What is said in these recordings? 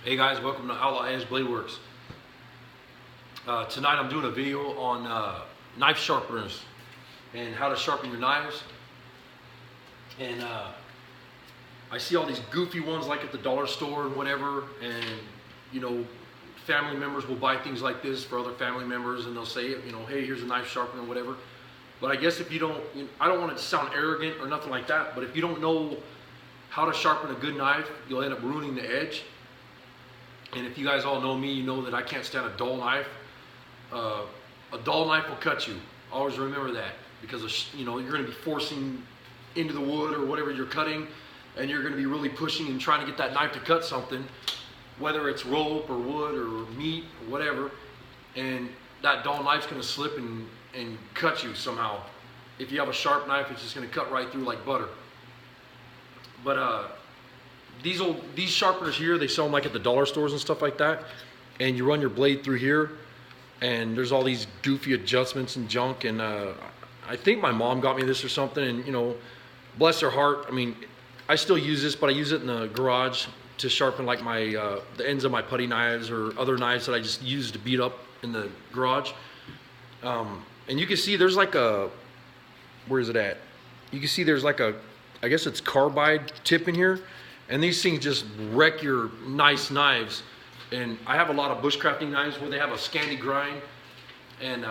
Hey guys, welcome to Outlaw Edge Blade Works. Tonight I'm doing a video on knife sharpeners and how to sharpen your knives. And I see all these goofy ones like at the dollar store and whatever, and you know, family members will buy things like this for other family members, and they'll say, you know, hey, here's a knife sharpener or whatever. But I guess if you don't, I don't want it to sound arrogant or nothing like that, but if you don't know how to sharpen a good knife, you'll end up ruining the edge. And if you guys all know me, you know that I can't stand a dull knife. A dull knife will cut you. Always remember that, because you know you're going to be forcing into the wood or whatever you're cutting, and you're going to be really pushing and trying to get that knife to cut something, whether it's rope or wood or meat or whatever, and that dull knife's going to slip and cut you somehow. If you have a sharp knife, it's just going to cut right through like butter. But these sharpeners here, they sell them like at the dollar stores and stuff like that, and you run your blade through here, and there's all these goofy adjustments and junk. And I think my mom got me this or something, and you know, bless her heart, I mean, I still use this, but I use it in the garage to sharpen like my the ends of my putty knives or other knives that I just use to beat up in the garage. And you can see there's like a, where is it at? You can see there's like a, I guess it's carbide tip in here. And these things just wreck your nice knives. And I have a lot of bushcrafting knives where they have a Scandi grind, and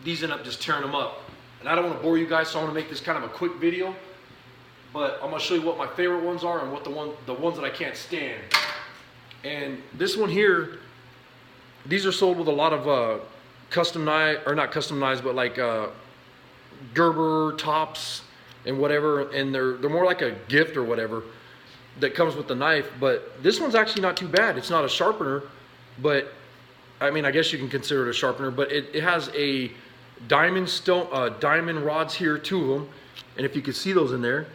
these end up just tearing them up. And I don't want to bore you guys, so I want to make this kind of a quick video. But I'm going to show you what my favorite ones are and what the ones that I can't stand. And this one here, these are sold with a lot of custom knife, or not custom knives, but like Gerber tops and whatever, and they're more like a gift or whatever that comes with the knife. But this one's actually not too bad. It's not a sharpener, but I mean, I guess you can consider it a sharpener, but it has a diamond rods here, 2 of them, and if you can see those in there,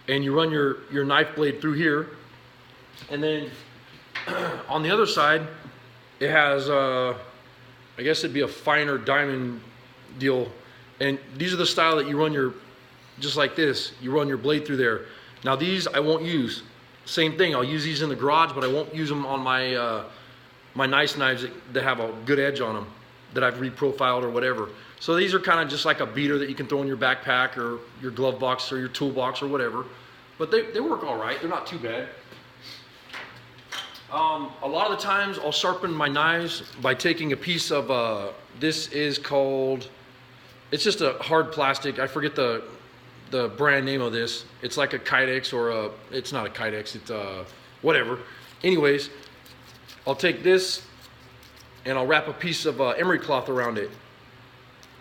and you run your knife blade through here, and then on the other side it has I guess it'd be a finer diamond deal. And these are the style that you run your, just like this, you run your blade through there. Now these I won't use. Same thing, I'll use these in the garage, but I won't use them on my my nice knives that have a good edge on them, that I've reprofiled or whatever. So these are kind of just like a beater that you can throw in your backpack or your glove box or your toolbox or whatever. But they work all right, they're not too bad. A lot of the times I'll sharpen my knives by taking a piece of, this is called, it's just a hard plastic. I forget the brand name of this. It's like a Kydex or a, it's not a Kydex, it's whatever. Anyways, I'll take this and I'll wrap a piece of emery cloth around it.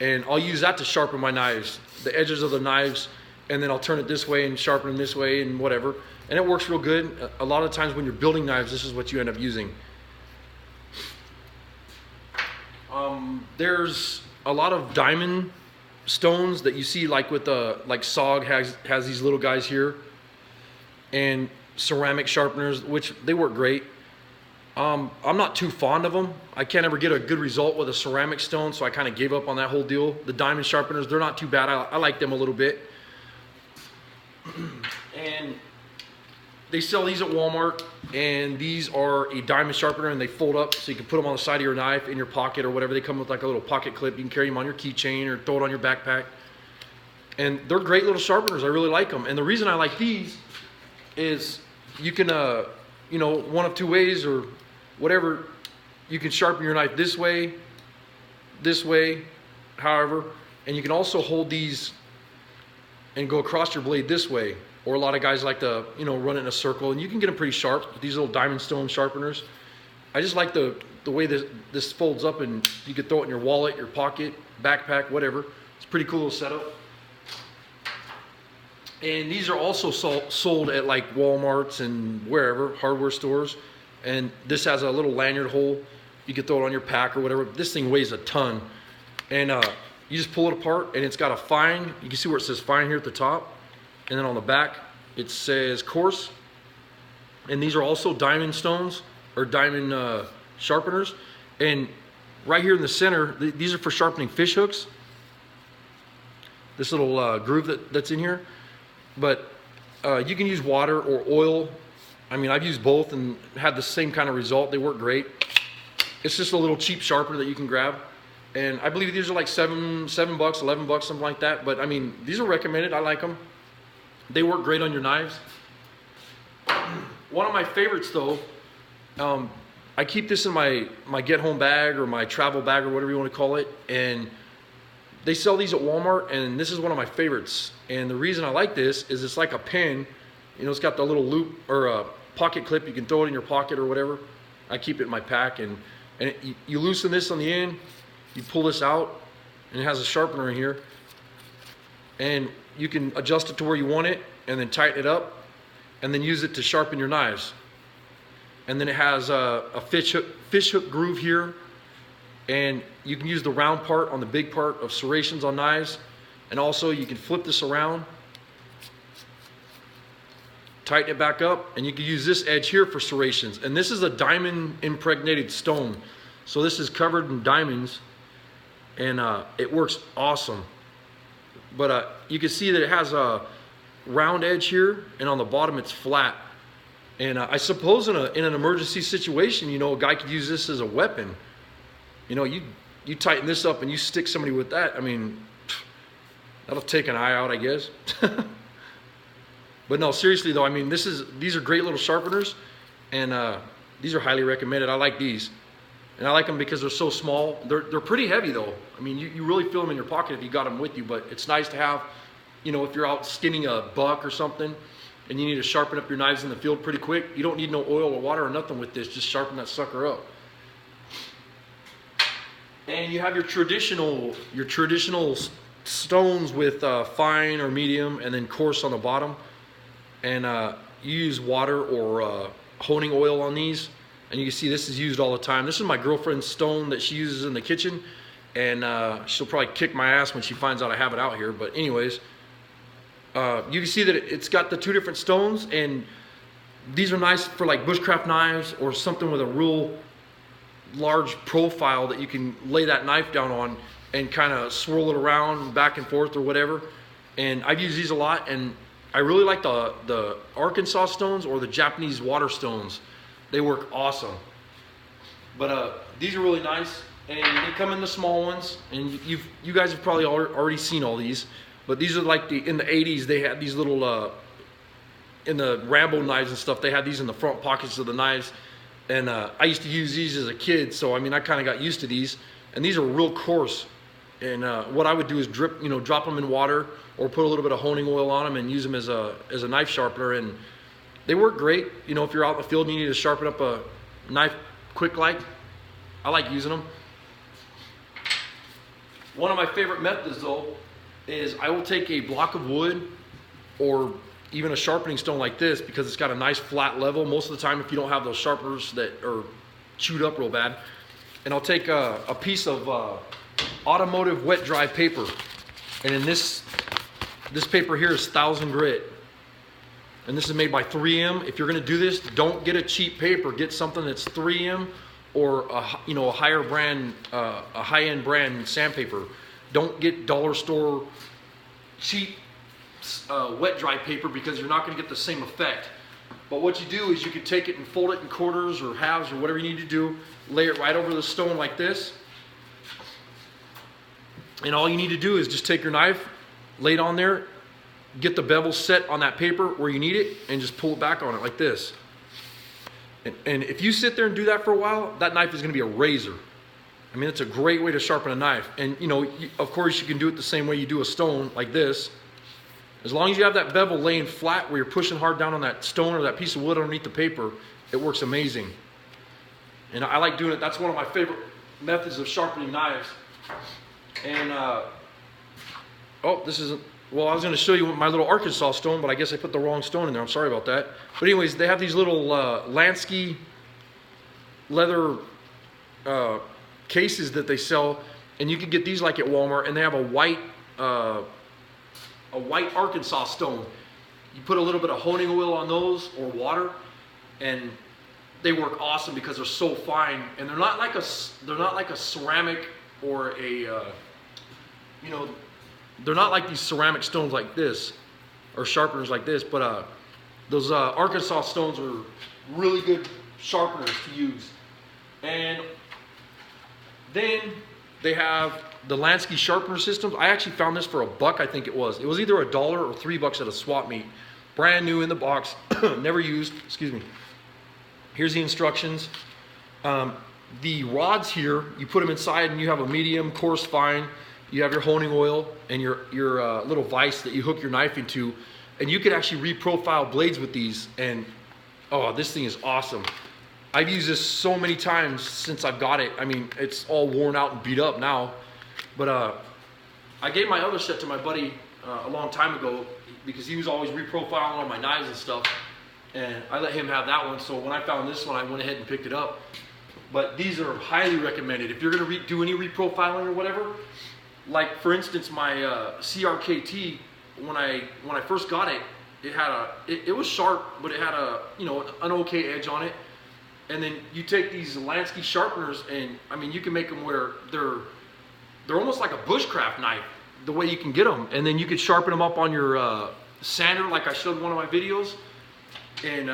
And I'll use that to sharpen my knives, the edges of the knives, and then I'll turn it this way and sharpen them this way and whatever. And it works real good. A lot of times when you're building knives, this is what you end up using. There's a lot of diamond stones that you see, like with like SOG has these little guys here, and ceramic sharpeners, which they work great. I'm not too fond of them. I can't ever get a good result with a ceramic stone, so I kind of gave up on that whole deal. The diamond sharpeners, they're not too bad. I like them a little bit. And they sell these at Walmart, and these are a diamond sharpener, and they fold up so you can put them on the side of your knife, in your pocket or whatever. They come with like a little pocket clip. You can carry them on your keychain or throw it on your backpack. And they're great little sharpeners. I really like them. And the reason I like these is you can, you know, one of 2 ways or whatever. You can sharpen your knife this way, however, and you can also hold these and go across your blade this way. Or a lot of guys like to, you know, run it in a circle, and you can get them pretty sharp with these little diamond stone sharpeners. I just like the way this folds up, and you can throw it in your wallet, your pocket, backpack, whatever. It's a pretty cool little setup. And these are also sold at like Walmarts and wherever, hardware stores. And this has a little lanyard hole. You can throw it on your pack or whatever. This thing weighs a ton. And you just pull it apart, and it's got a fine. You can see where it says fine here at the top. And then on the back, it says coarse. And these are also diamond stones, or diamond sharpeners. And right here in the center, these are for sharpening fish hooks. This little groove that's in here. But you can use water or oil I mean, I've used both and had the same kind of result. They work great. It's just a little cheap sharpener that you can grab. And I believe these are like $7, $11, something like that. But I mean, these are recommended. I like them. They work great on your knives. One of my favorites though, I keep this in my get home bag or my travel bag or whatever you want to call it. And they sell these at Walmart, and this is one of my favorites. And the reason I like this is it's like a pen. You know, it's got the little loop or a pocket clip. You can throw it in your pocket or whatever. I keep it in my pack, and you loosen this on the end. You pull this out, and it has a sharpener in here. And you can adjust it to where you want it, and then tighten it up, and then use it to sharpen your knives. And then it has a fish hook groove here, and you can use the round part on the big part of serrations on knives. And also you can flip this around, tighten it back up, and you can use this edge here for serrations. And this is a diamond impregnated stone, so this is covered in diamonds, and it works awesome. But you can see that it has a round edge here, and on the bottom it's flat. And I suppose in an emergency situation, you know, a guy could use this as a weapon. You know, you tighten this up and you stick somebody with that. I mean, that'll take an eye out, I guess. But no, seriously though, I mean, these are great little sharpeners, and these are highly recommended. I like these, and I like them because they're so small. They're pretty heavy though. I mean, you really feel them in your pocket if you got them with you. But it's nice to have, you know, if you're out skinning a buck or something, and you need to sharpen up your knives in the field pretty quick. You don't need no oil or water or nothing with this. Just sharpen that sucker up. And you have your traditional stones with fine or medium, and then coarse on the bottom. And you use water or honing oil on these, and you can see this is used all the time. This is my girlfriend's stone that she uses in the kitchen, and she'll probably kick my ass when she finds out I have it out here. But anyways, you can see that it's got the two different stones, and these are nice for like bushcraft knives or something with a real large profile that you can lay that knife down on and kind of swirl it around back and forth or whatever. And I've used these a lot, and I really like the Arkansas stones or the Japanese water stones. They work awesome. But these are really nice, and they come in the small ones, and you guys have probably already seen all these. But these are like in the 80s, they had these little, in the Rambo knives and stuff, they had these in the front pockets of the knives. And I used to use these as a kid, so I mean, I kind of got used to these. And these are real coarse. And what I would do is drop them in water, or put a little bit of honing oil on them and use them as a knife sharpener. And they work great. You know, if you're out in the field and you need to sharpen up a knife quick like, I like using them. One of my favorite methods though is I will take a block of wood or even a sharpening stone like this, because it's got a nice flat level most of the time if you don't have those sharpeners that are chewed up real bad. And I'll take a piece of automotive wet dry paper, and in this paper here is 1000 grit, and this is made by 3M. If you're going to do this, don't get a cheap paper. Get something that's 3M or a higher brand, a high-end brand sandpaper. Don't get dollar store cheap wet dry paper, because you're not going to get the same effect. But what you do is you can take it and fold it in quarters or halves or whatever you need to do, lay it right over the stone like this, and all you need to do is just take your knife, lay it on there, get the bevel set on that paper where you need it, and just pull it back on it like this. And if you sit there and do that for a while, that knife is going to be a razor. I mean, it's a great way to sharpen a knife. And you know, of course you can do it the same way you do a stone, like this. As long as you have that bevel laying flat where you're pushing hard down on that stone or that piece of wood underneath the paper, it works amazing. And I like doing it. That's one of my favorite methods of sharpening knives. And this isn't, well, I was going to show you my little Arkansas stone, but I guess I put the wrong stone in there. I'm sorry about that. But anyways, they have these little Lansky leather cases that they sell, and you can get these like at Walmart, and they have a white Arkansas stone. You put a little bit of honing oil on those or water, and they work awesome because they're so fine, and they're not like a ceramic or a they're not like these ceramic stones like this or sharpeners like this, but Those Arkansas stones are really good sharpeners to use. And then they have the Lansky sharpener systems. I actually found this for $1, I think it was. It was either $1 or $3 at a swap meet. Brand new in the box, never used, excuse me. Here's the instructions. The rods here, you put them inside and you have a medium, coarse, fine. You have your honing oil and your little vise that you hook your knife into. And you can actually reprofile blades with these. And oh, this thing is awesome. I've used this so many times since I've got it. I mean, it's all worn out and beat up now. But I gave my other set to my buddy a long time ago because he was always reprofiling on my knives and stuff. And I let him have that one. So when I found this one, I went ahead and picked it up. But these are highly recommended. If you're gonna do any reprofiling or whatever, like for instance, my CRKT, when I first got it, it had it was sharp, but it had an okay edge on it. And then you take these Lansky sharpeners, and I mean, you can make them where they're almost like a bushcraft knife, the way you can get them. And then you could sharpen them up on your sander, like I showed in one of my videos, and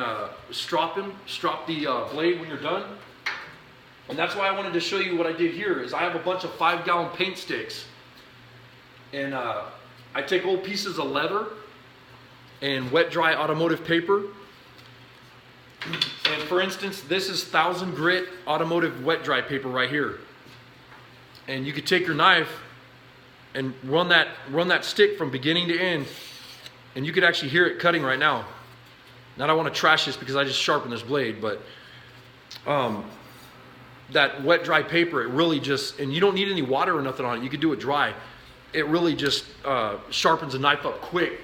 strop the blade when you're done. And that's why I wanted to show you what I did here. Is I have a bunch of 5-gallon paint sticks, and I take old pieces of leather and wet dry automotive paper. And for instance, this is 1000 grit automotive wet dry paper right here. And you could take your knife and run that stick from beginning to end, and you could actually hear it cutting right now. Now I don't want to trash this because I just sharpened this blade, but that wet dry paper, it really just, and you don't need any water or nothing on it, you could do it dry. It really just sharpens a knife up quick.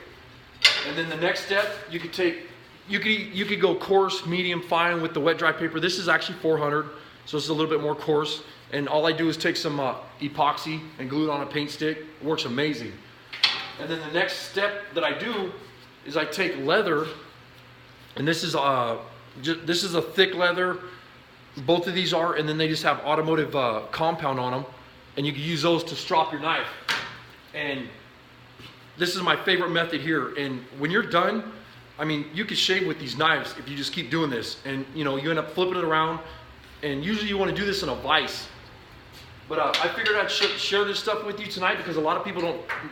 And then the next step, you could go coarse, medium, fine with the wet dry paper. This is actually 400, so it's a little bit more coarse. And all I do is take some epoxy and glue it on a paint stick. It works amazing. And then the next step that I do is I take leather, and this is a thick leather. Both of these are, and then they just have automotive compound on them, and you can use those to strop your knife. And this is my favorite method here. And when you're done, I mean, you can shave with these knives if you just keep doing this, and you end up flipping it around. And usually you want to do this in a vise. But I figured I'd share this stuff with you tonight because a lot of people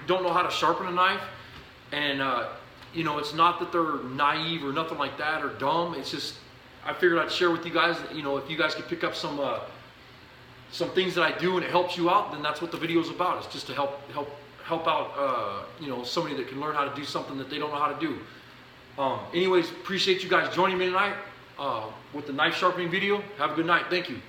don't know how to sharpen a knife, and it's not that they're naive or nothing like that or dumb. It's just I figured I'd share with you guys. If you guys could pick up some things that I do and it helps you out, then that's what the video is about. It's just to help out somebody that can learn how to do something that they don't know how to do. Anyways, appreciate you guys joining me tonight with the knife sharpening video. Have a good night. Thank you.